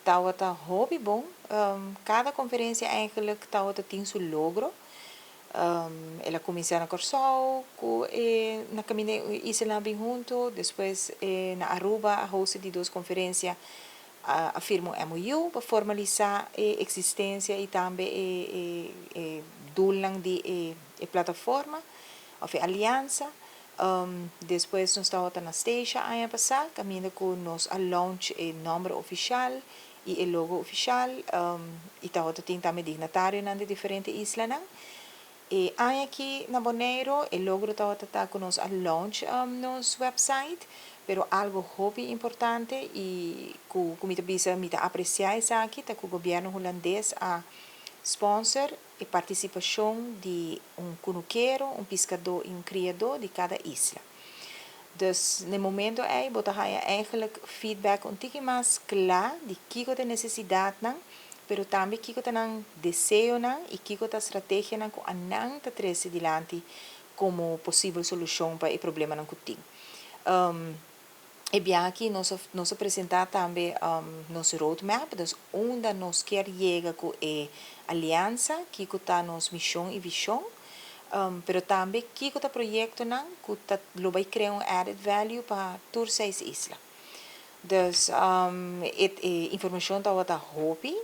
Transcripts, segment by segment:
Tawata hobby bom. Cada conferência eigenlijk tawata tem seu logro. Ela começa na Corsol, na caminho Isla bem junto, depois na Aruba a host de duas conferências afirma MOU para formalizar a existência e também doel de plataforma ou aliança. Depois nós estamos na station ano passado, caminho com nós a launch o nome oficial e o logo oficial. E estamos também dignatário de diferentes islas. E aqui na Bonaire, o logo está com nós a launch nos website, pero algo hobby importante e que me apreciar isso aqui, tá com o governo holandês a sponsor e participação de cunuqueiro, pescador e criador de cada isla. Dus no momento botar eigenlijk feedback um tique mais claro de que a necessidade não, pero também que o desejo não e que a estratégia não com a não tá trazer adiante como possível solução para o problema não que tem. E bem aqui nós apresentar também nosso roadmap, dus onde nós quer chegar com a aliança, que está nossa missão e visão, pero também que está projeto não, que está vai criar added value para todas as islas. Dus informação está outra hobby,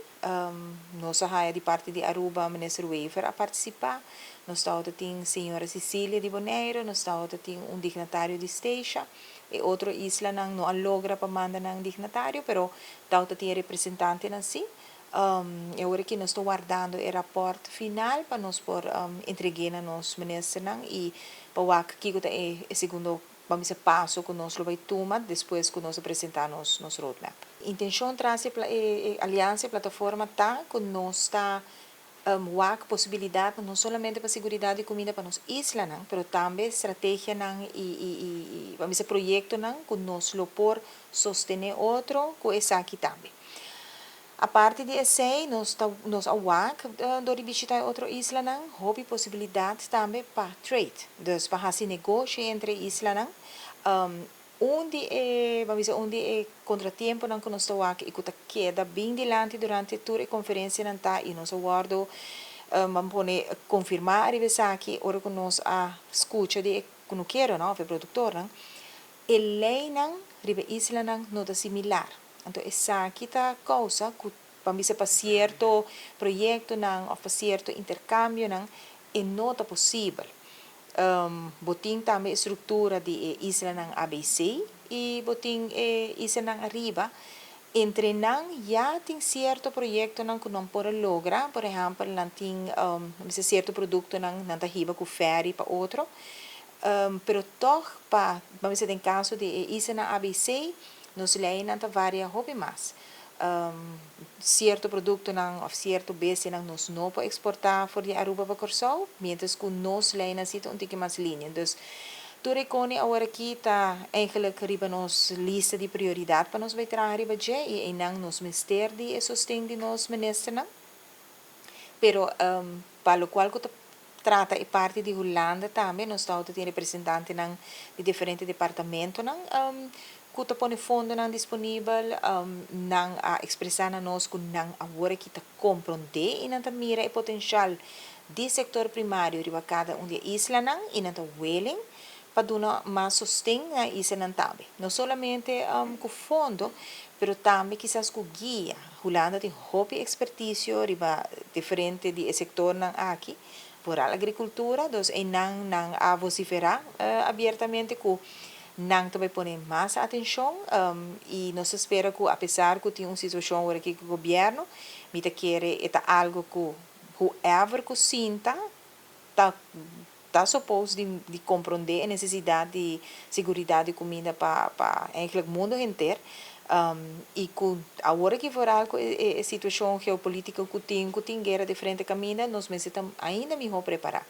nós a de parte de Aruba, minister Wever a participar, nós tem senhora Cecília de Bonaire, nós tem dignatário de Station, e outra isla não logra para mandar dignatário, pero tem representante assim. E agora que nós estamos guardando o rapport final para nós por entregar a nós minister e para que o segundo passo que nós vai tomar depois que nós apresentar nosso roadmap. A intenção traz a aliança a plataforma tá que nós está possibilidade não somente para segurança e comida para nós isla não, pero também estratégia não e vamos projeto não que nós lo por sostener outro com essa aqui também. A parte de esse, nós do visitar outra isla, houve possibilidade também para trade. Então, para fazer negócio entre islas, onde é contratempo que nós estamos aqui, e que queda bem dilante durante toda a conferência, e nós aguardo, vamos confirmar a aqui, ora que nós escuta de não quero, não, o produtor, e lei, riba isla, não é similar. Então, essa aqui é a causa que para certo projeto ou para certo intercâmbio não é possível. Botin também estrutura de isla ABC e botin isla arriba. Entre já tem certo projeto que não pode lograr, por exemplo, tem certo produto não está riba com ferry para outro. Pero toch, vamos dizer, em caso de isla ABC, nos leem várias hobby mais. Certo produto ou certo base nós não podemos exportar fora de Aruba para Corsol, mientras que nós leem assim um pouco mais linha. Então, tu recone agora aqui está eigenlijk riba nos lista de prioridade para nós vai trazer riba e não nos ministério de sustento de nós ministro não. Pero para o qual que trata e parte de Holanda também nós estamos tendo representante de diferentes departamentos que põe fundo disponível a expressar a nós que agora que está compreender e não mira o potencial do setor primário de cada de isla e não willing para dar mais sustento na isla também. Não somente com fundo, pero também quizás com guia. Holanda tem hobby expertise diferente do setor aqui, por a agricultura, dus não a vociferar abertamente que não também põe mais atenção e nós espera que apesar que tem uma situação agora aqui com o governo, me quer algo que whoever que sinta tá suposto de compreender a necessidade de segurança de comida para o mundo inteiro. E que agora que for algo a situação geopolítica que tem guerra de frente caminha, nós necessitamos ainda melhor preparar.